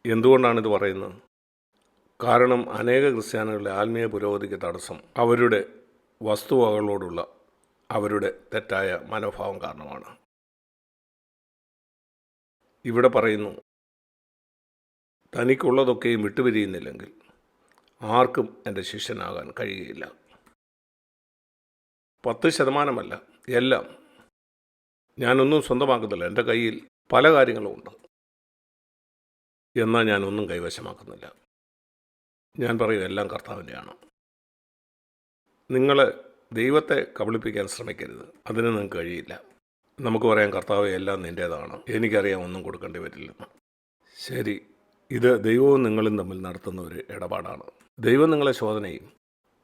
എന്തുകൊണ്ടാണിത് പറയുന്നത്? കാരണം അനേക ക്രിസ്ത്യാനികളുടെ ആത്മീയ പുരോഗതിക്ക് തടസ്സം അവരുടെ വസ്തുവകകളോടുള്ള അവരുടെ തെറ്റായ മനോഭാവം കാരണമാണ്. ഇവിടെ പറയുന്നു, തനിക്കുള്ളതൊക്കെയും വിട്ടുപിരിയുന്നില്ലെങ്കിൽ ആർക്കും എൻ്റെ ശിഷ്യനാകാൻ കഴിയുകയില്ല. 10% എല്ലാം. ഞാനൊന്നും സ്വന്തമാക്കുന്നില്ല. എൻ്റെ കയ്യിൽ പല കാര്യങ്ങളുമുണ്ട്, എന്നാൽ ഞാനൊന്നും കൈവശമാക്കുന്നില്ല. ഞാൻ പറയും എല്ലാം കർത്താവിൻ്റെയാണ്. നിങ്ങൾ ദൈവത്തെ കബളിപ്പിക്കാൻ ശ്രമിക്കരുത്. അതിന് നിങ്ങൾക്ക് കഴിയില്ല. നമുക്ക് പറയാം, കർത്താവ് എല്ലാം നിൻ്റേതാണ്, എനിക്കറിയാം ഒന്നും കൊടുക്കേണ്ടി വരില്ലെന്ന്. ശരി, ഇത് ദൈവവും നിങ്ങളും തമ്മിൽ നടത്തുന്ന ഒരു ഇടപാടാണ്. ദൈവം നിങ്ങളെ ശോധന ചെയ്യും.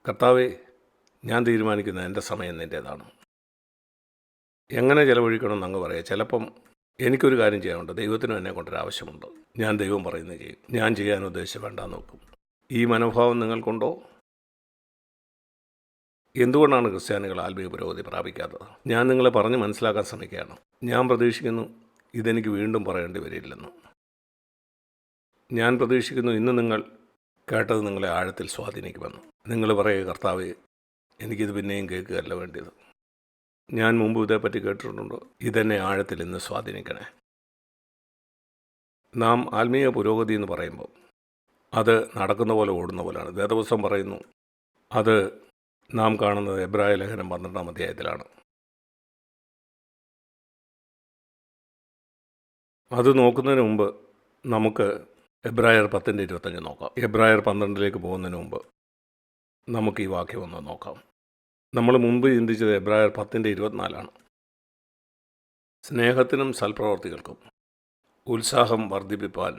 കർത്താവേ, ഞാൻ തീരുമാനിക്കുന്ന എൻ്റെ സമയം നിൻ്റേതാണ്, എങ്ങനെ ചിലവഴിക്കണമെന്ന് അങ്ങ് പറയാം. ചിലപ്പം എനിക്കൊരു കാര്യം ചെയ്യാനുണ്ട്, ദൈവത്തിനും എന്നെ കൊണ്ടൊരാവശ്യമുണ്ട്. ഞാൻ ദൈവം പറയുന്നത് ചെയ്യും. ഞാൻ ചെയ്യാൻ ഉദ്ദേശിച്ച് വേണ്ടാന്ന് നോക്കും. ഈ മനോഭാവം നിങ്ങൾക്കുണ്ടോ? എന്തുകൊണ്ടാണ് ക്രിസ്ത്യാനികൾ ആത്മീയ പുരോഗതി പ്രാപിക്കാത്തത്? ഞാൻ നിങ്ങളെ പറഞ്ഞ് മനസ്സിലാക്കാൻ ശ്രമിക്കുകയാണ്. ഞാൻ പ്രതീക്ഷിക്കുന്നു ഇതെനിക്ക് വീണ്ടും പറയേണ്ടി വരില്ലെന്ന്. ഞാൻ പ്രതീക്ഷിക്കുന്നു ഇന്ന് നിങ്ങൾ കേട്ടത് നിങ്ങളെ ആഴത്തിൽ സ്വാധീനിക്കുമെന്ന്. നിങ്ങൾ പറയുക, കർത്താവേ, എനിക്കിത് പിന്നെയും കേൾക്കുകയല്ല വേണ്ടിയത്. ഞാൻ മുമ്പ് ഇതേപ്പറ്റി കേട്ടിട്ടുണ്ടോ? ഇതെന്നെ ആഴത്തിൽ ഇന്ന് സ്വാധീനിക്കണേ. നാം ആത്മീയ പുരോഗതി എന്ന് പറയുമ്പോൾ അത് നടക്കുന്ന പോലെ ഓടുന്ന പോലെയാണ്. വേദപുസ്തകം പറയുന്നു അത് നാം കാണുന്നത് എബ്രായ ലേഖനം 12-ാം അധ്യായത്തിലാണ്. അത് നോക്കുന്നതിന് മുമ്പ് നമുക്ക് എബ്രായർ 10:25 നോക്കാം. എബ്രായർ 12 പോകുന്നതിന് മുമ്പ് നമുക്ക് ഈ വാക്യം ഒന്ന് നോക്കാം. നമ്മൾ മുമ്പ് ചിന്തിച്ചത് എബ്രായർ 10:24 സ്നേഹത്തിനും സൽപ്രവർത്തികൾക്കും ഉത്സാഹം വർദ്ധിപ്പിപ്പാൻ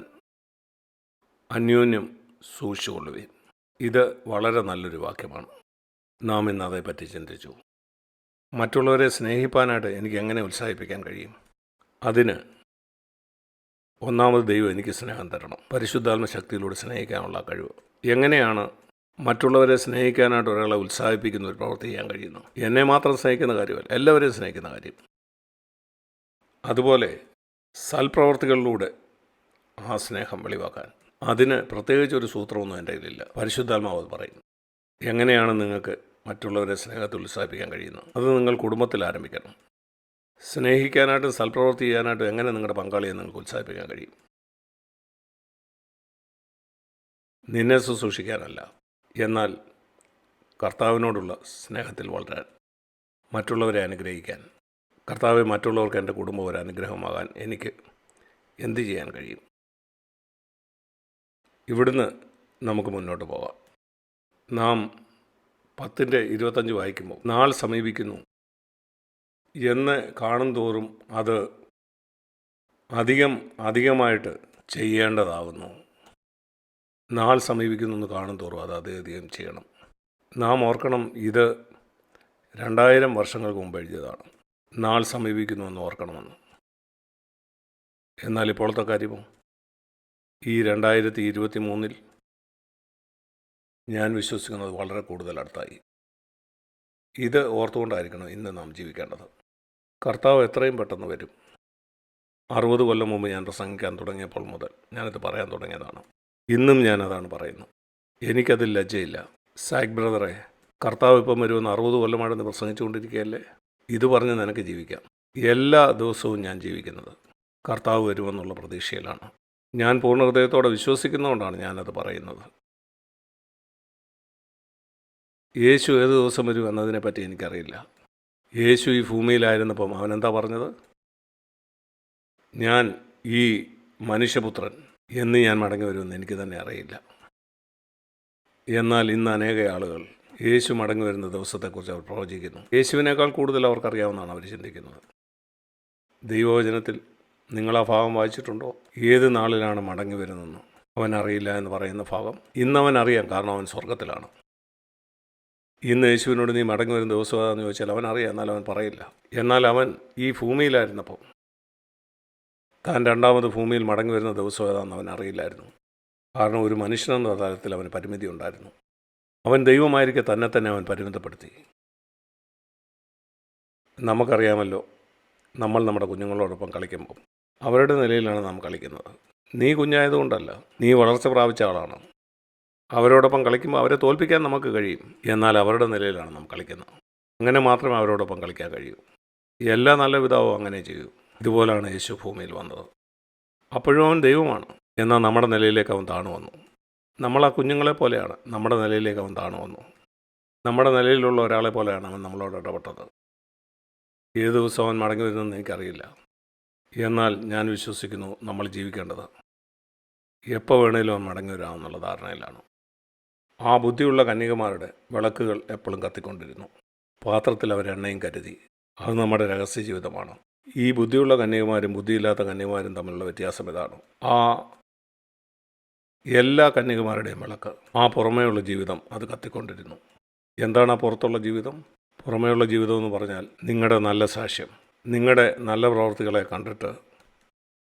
അന്യോന്യം സൂക്ഷിച്ചുകൊള്ളുവിൻ. ഇത് വളരെ നല്ലൊരു വാക്യമാണ്. നാം ഇന്ന് അതേപ്പറ്റി ചിന്തിച്ചു. മറ്റുള്ളവരെ സ്നേഹിപ്പാനായിട്ട് എനിക്ക് എങ്ങനെ ഉത്സാഹിപ്പിക്കാൻ കഴിയും? അതിന് ഒന്നാമത് ദൈവം എനിക്ക് സ്നേഹം തരണം. പരിശുദ്ധാത്മ ശക്തിയിലൂടെ സ്നേഹിക്കാനുള്ള കഴിവ്. എങ്ങനെയാണ് മറ്റുള്ളവരെ സ്നേഹിക്കാനായിട്ട് ഒരാളെ ഉത്സാഹിപ്പിക്കുന്ന ഒരു പ്രവൃത്തി ചെയ്യാൻ കഴിയുന്നു? എന്നെ മാത്രം സ്നേഹിക്കുന്ന കാര്യമല്ല, എല്ലാവരെയും സ്നേഹിക്കുന്ന കാര്യം. അതുപോലെ സൽപ്രവർത്തികളിലൂടെ ആ സ്നേഹം വെളിവാക്കാൻ, അതിന് പ്രത്യേകിച്ചൊരു സൂത്രമൊന്നും എൻ്റെ കയ്യിലില്ല. പരിശുദ്ധാത്മാവ് പറയും എങ്ങനെയാണ് നിങ്ങൾക്ക് മറ്റുള്ളവരെ സ്നേഹത്തിൽ ഉത്സാഹിപ്പിക്കാൻ കഴിയുന്നത്. അത് നിങ്ങൾ കുടുംബത്തിൽ ആരംഭിക്കണം. സ്നേഹിക്കാനായിട്ടും സൽപ്രവൃത്തി ചെയ്യാനായിട്ടും എങ്ങനെ നിങ്ങളുടെ പങ്കാളിയെ നിങ്ങൾക്ക് ഉത്സാഹിപ്പിക്കാൻ കഴിയും? നിന്നെ ശുശ്രൂഷിക്കാനല്ല, എന്നാൽ കർത്താവിനോടുള്ള സ്നേഹത്തിൽ വളരാൻ, മറ്റുള്ളവരെ അനുഗ്രഹിക്കാൻ. കർത്താവെ, മറ്റുള്ളവർക്ക് എൻ്റെ കുടുംബം ഒരു അനുഗ്രഹമാകാൻ എനിക്ക് എന്ത് ചെയ്യാൻ കഴിയും? ഇവിടുന്ന് നമുക്ക് മുന്നോട്ട് പോകാം. നാം 10:25 വായിക്കുമ്പോൾ നാൾ സമീപിക്കുന്നു എന്ന് കാണും തോറും അത് അധികമായിട്ട് ചെയ്യേണ്ടതാകുന്നു. നാൾ സമീപിക്കുന്നു എന്ന് കാണും തോറും അത് അധികം ചെയ്യണം. നാം ഓർക്കണം, ഇത് 2000 വർഷങ്ങൾക്ക് മുമ്പ് എഴുതിയതാണ്. നാൾ സമീപിക്കുന്നു എന്ന് ഓർക്കണമെന്ന്. എന്നാൽ ഇപ്പോഴത്തെ കാര്യമോ? ഈ 2023 ഞാൻ വിശ്വസിക്കുന്നത് വളരെ കൂടുതൽ അടുത്തായി. ഇത് ഓർത്തുകൊണ്ടായിരിക്കണം ഇന്ന് നാം ജീവിക്കേണ്ടത്. കർത്താവ് എത്രയും പെട്ടെന്ന് വരും. 60 കൊല്ലം മുമ്പ് ഞാൻ പ്രസംഗിക്കാൻ തുടങ്ങിയപ്പോൾ മുതൽ ഞാനത് പറയാൻ തുടങ്ങിയതാണ്. ഇന്നും ഞാനതാണ് പറയുന്നത്. എനിക്കതിൽ ലജ്ജയില്ല. സാക് ബ്രദറെ, കർത്താവ് ഇപ്പം വരുമെന്ന് 60 കൊല്ലമാണെന്ന് പ്രസംഗിച്ചുകൊണ്ടിരിക്കുകയല്ലേ? ഇത് പറഞ്ഞ് നിനക്ക് ജീവിക്കാം. എല്ലാ ദിവസവും ഞാൻ ജീവിക്കുന്നത് കർത്താവ് വരുമെന്നുള്ള പ്രതീക്ഷയിലാണ്. ഞാൻ പൂർണ്ണ ഹൃദയത്തോടെ വിശ്വസിക്കുന്നതുകൊണ്ടാണ് ഞാനത് പറയുന്നത്. യേശു ഏത് ദിവസം വരും എന്നതിനെപ്പറ്റി എനിക്കറിയില്ല. യേശു ഈ ഭൂമിയിലായിരുന്നപ്പം അവനെന്താ പറഞ്ഞത്? ഞാൻ ഈ മനുഷ്യപുത്രൻ എന്ന് ഞാൻ മടങ്ങി വരുമെന്ന് എനിക്ക് തന്നെ അറിയില്ല. എന്നാൽ ഇന്ന് അനേക ആളുകൾ യേശു മടങ്ങി വരുന്ന ദിവസത്തെക്കുറിച്ച് അവർ പ്രവചിക്കുന്നു. യേശുവിനേക്കാൾ കൂടുതൽ അവർക്കറിയാവുന്നതാണ് അവർ ചിന്തിക്കുന്നത്. ദൈവവചനത്തിൽ നിങ്ങൾ ആ ഭാഗം വായിച്ചിട്ടുണ്ടോ? ഏത് നാളിലാണ് മടങ്ങി വരുന്നതെന്ന് അവൻ അറിയില്ല എന്ന് പറയുന്ന ഭാഗം ഇന്നവൻ അറിയാം, കാരണം അവൻ സ്വർഗത്തിലാണ്. ഇന്ന് യേശുവിനോട് നീ മടങ്ങി വരുന്ന ദിവസം ഏതാണെന്ന് ചോദിച്ചാൽ അവൻ അറിയാം, എന്നാൽ അവൻ പറയില്ല. എന്നാൽ അവൻ ഈ ഭൂമിയിലായിരുന്നപ്പോൾ താൻ രണ്ടാമത് ഭൂമിയിൽ മടങ്ങി വരുന്ന ദിവസം ഏതാണെന്ന് അവൻ അറിയില്ലായിരുന്നു. കാരണം ഒരു മനുഷ്യനെന്ന തലത്തിൽ അവന് പരിമിതി ഉണ്ടായിരുന്നു. അവൻ ദൈവമായിരിക്കെ തന്നെ അവൻ പരിമിതപ്പെടുത്തി. നമുക്കറിയാമല്ലോ, നമ്മൾ നമ്മുടെ കുഞ്ഞുങ്ങളോടൊപ്പം കളിക്കുമ്പോൾ അവരുടെ നിലയിലാണ് നാം കളിക്കുന്നത്. നീ കുഞ്ഞായതുകൊണ്ടല്ല, നീ വളർച്ച പ്രാപിച്ച ആളാണ്. അവരോടൊപ്പം കളിക്കുമ്പോൾ അവരെ തോൽപ്പിക്കാൻ നമുക്ക് കഴിയും. എന്നാൽ അവരുടെ നിലയിലാണ് നാം കളിക്കുന്നത്. അങ്ങനെ മാത്രമേ അവരോടൊപ്പം കളിക്കാൻ കഴിയൂ. എല്ലാ നല്ല പിതാവും അങ്ങനെ ചെയ്യൂ. ഇതുപോലാണ് യേശു ഭൂമിയിൽ വന്നത്. അപ്പോഴും അവൻ ദൈവമാണ്. എന്നാൽ നമ്മുടെ നിലയിലേക്ക് അവൻ താണു വന്നു. നമ്മൾ ആ കുഞ്ഞുങ്ങളെ പോലെയാണ്. നമ്മുടെ നിലയിലേക്ക് അവൻ താണു വന്നു. നമ്മുടെ നിലയിലുള്ള ഒരാളെ പോലെയാണ് അവൻ നമ്മളോട് ഇടപെട്ടത്. ഏത് ദിവസം അവൻ മടങ്ങി വരുന്നതെന്ന് എനിക്കറിയില്ല. എന്നാൽ ഞാൻ വിശ്വസിക്കുന്നു നമ്മൾ ജീവിക്കേണ്ടത് എപ്പോൾ വേണേലും അവൻ മടങ്ങി വരാമെന്നുള്ള ധാരണയിലാണ്. ആ ബുദ്ധിയുള്ള കന്യകമാരുടെ വിളക്കുകൾ എപ്പോഴും കത്തിക്കൊണ്ടിരുന്നു. പാത്രത്തിൽ അവർ എണ്ണയും കരുതി. അത് നമ്മുടെ രഹസ്യ ജീവിതമാണ്. ഈ ബുദ്ധിയുള്ള കന്യകമാരും ബുദ്ധിയില്ലാത്ത കന്യകമാരും തമ്മിലുള്ള വ്യത്യാസം ഇതാണ്. ആ എല്ലാ കന്യകമാരുടെയും വിളക്ക്, ആ പുറമേയുള്ള ജീവിതം അത് കത്തിക്കൊണ്ടിരുന്നു. എന്താണ് ആ പുറത്തുള്ള ജീവിതം? പുറമേയുള്ള ജീവിതം എന്ന് പറഞ്ഞാൽ നിങ്ങളുടെ നല്ല സാക്ഷ്യം, നിങ്ങളുടെ നല്ല പ്രവർത്തികളെ കണ്ടിട്ട്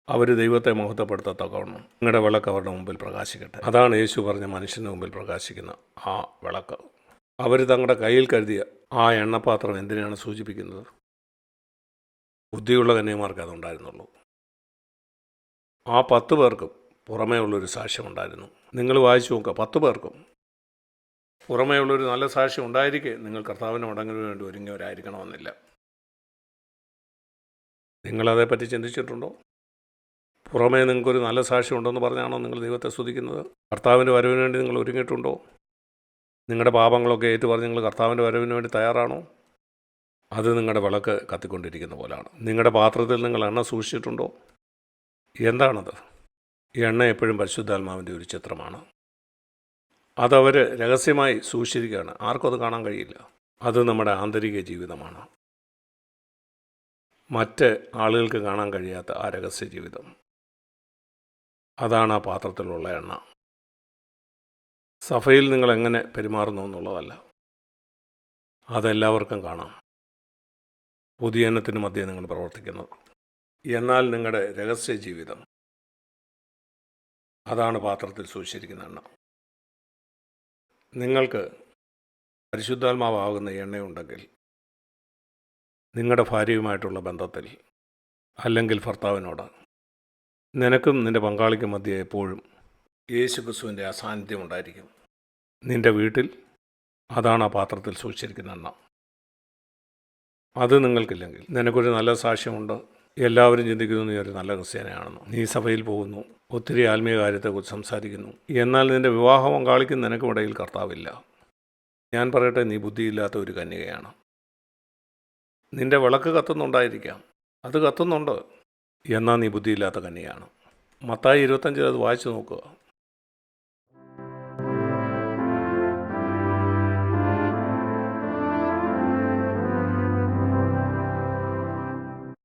അവർ ദൈവത്തെ മഹത്വപ്പെടുത്തത്തക്കവണ്ണം നിങ്ങളുടെ വിളക്ക് അവരുടെ മുമ്പിൽ പ്രകാശിക്കട്ടെ. അതാണ് യേശു പറഞ്ഞ മനുഷ്യൻ്റെ മുമ്പിൽ പ്രകാശിക്കുന്ന ആ വിളക്ക്. അവർ തങ്ങളുടെ കയ്യിൽ കരുതിയ ആ എണ്ണപ്പാത്രം എന്തിനാണ് സൂചിപ്പിക്കുന്നത്? ബുദ്ധിയുള്ള കന്യകമാർക്ക് അതുണ്ടായിരുന്നുള്ളൂ. ആ 10 പേർക്കും പുറമേ ഉള്ളൊരു സാക്ഷ്യമുണ്ടായിരുന്നു. നിങ്ങൾ വായിച്ചു നോക്കുക, 10 പേർക്കും പുറമേ ഉള്ളൊരു നല്ല സാക്ഷ്യം ഉണ്ടായിരിക്കെ നിങ്ങൾ കർത്താവിന് മടങ്ങിന് വേണ്ടി ഒരുങ്ങിയവരായിരിക്കണമെന്നില്ല. നിങ്ങളതേപ്പറ്റി ചിന്തിച്ചിട്ടുണ്ടോ? പുറമേ നിങ്ങൾക്കൊരു നല്ല സാക്ഷ്യം ഉണ്ടെന്ന് പറഞ്ഞാണോ നിങ്ങൾ ദൈവത്തെ സ്തുതിക്കുന്നത്? കർത്താവിൻ്റെ വരവിന് വേണ്ടി നിങ്ങൾ ഒരുങ്ങിയിട്ടുണ്ടോ? നിങ്ങളുടെ പാപങ്ങളൊക്കെ ഏറ്റുപറഞ്ഞ് നിങ്ങൾ കർത്താവിൻ്റെ വരവിന് വേണ്ടി തയ്യാറാണോ? അത് നിങ്ങളുടെ വിളക്ക് കത്തിക്കൊണ്ടിരിക്കുന്ന പോലാണ്. നിങ്ങളുടെ പാത്രത്തിൽ നിങ്ങൾ എണ്ണ സൂക്ഷിച്ചിട്ടുണ്ടോ? എന്താണത്? എണ്ണ എപ്പോഴും പരിശുദ്ധാത്മാവിൻ്റെ ഒരു ചിത്രമാണ്. അതവർ രഹസ്യമായി സൂക്ഷിച്ചിരിക്കുകയാണ്. ആർക്കും അത് കാണാൻ കഴിയില്ല. അത് നമ്മുടെ ആന്തരിക ജീവിതമാണ്. മറ്റ് ആളുകൾക്ക് കാണാൻ കഴിയാത്ത ആ രഹസ്യ ജീവിതം, അതാണ് ആ പാത്രത്തിലുള്ള എണ്ണ. സഭയിൽ നിങ്ങൾ എങ്ങനെ പെരുമാറുന്നു എന്നുള്ളതല്ല, അതെല്ലാവർക്കും കാണാം. പൊതുജനത്തിന് മധ്യേ നിങ്ങൾ പ്രവർത്തിക്കുന്നത്. എന്നാൽ നിങ്ങളുടെ രഹസ്യ ജീവിതം, അതാണ് പാത്രത്തിൽ സൂക്ഷിച്ചിരിക്കുന്ന എണ്ണ. നിങ്ങൾക്ക് പരിശുദ്ധാത്മാവാകുന്ന എണ്ണയുണ്ടെങ്കിൽ നിങ്ങളുടെ ഭാര്യയുമായിട്ടുള്ള ബന്ധത്തിൽ, അല്ലെങ്കിൽ ഭർത്താവിനോട്, നിനക്കും നിൻ്റെ പങ്കാളിക്കും മധ്യേ എപ്പോഴും യേശു ക്രിസ്തുവിൻ്റെ അസാന്നിധ്യം ഉണ്ടായിരിക്കും. നിൻ്റെ വീട്ടിൽ അതാണ് ആ പാത്രത്തിൽ സൂക്ഷിച്ചിരിക്കുന്ന എണ്ണ. അത് നിങ്ങൾക്കില്ലെങ്കിൽ നിനക്കൊരു നല്ല സാക്ഷ്യമുണ്ട്, എല്ലാവരും ചിന്തിക്കുന്നു നീ ഒരു നല്ല ക്രിസ്ത്യാനിയാണെന്ന്, നീ സഭയിൽ പോകുന്നു, ഒത്തിരി ആത്മീയ കാര്യത്തെക്കുറിച്ച് സംസാരിക്കുന്നു, എന്നാൽ നിൻ്റെ വിവാഹ പങ്കാളിക്കും നിനക്കും ഇടയിൽ കർത്താവില്ല. ഞാൻ പറയട്ടെ, നീ ബുദ്ധിയില്ലാത്ത ഒരു കന്യകയാണ്. നിൻ്റെ വിളക്ക് കത്തുന്നുണ്ടായിരിക്കാം, അത് കത്തുന്നുണ്ട്, എന്നാൽ നീ ബുദ്ധിയില്ലാത്ത കന്യകയാണ്. മത്തായി 25 അത് വായിച്ചു നോക്കുക.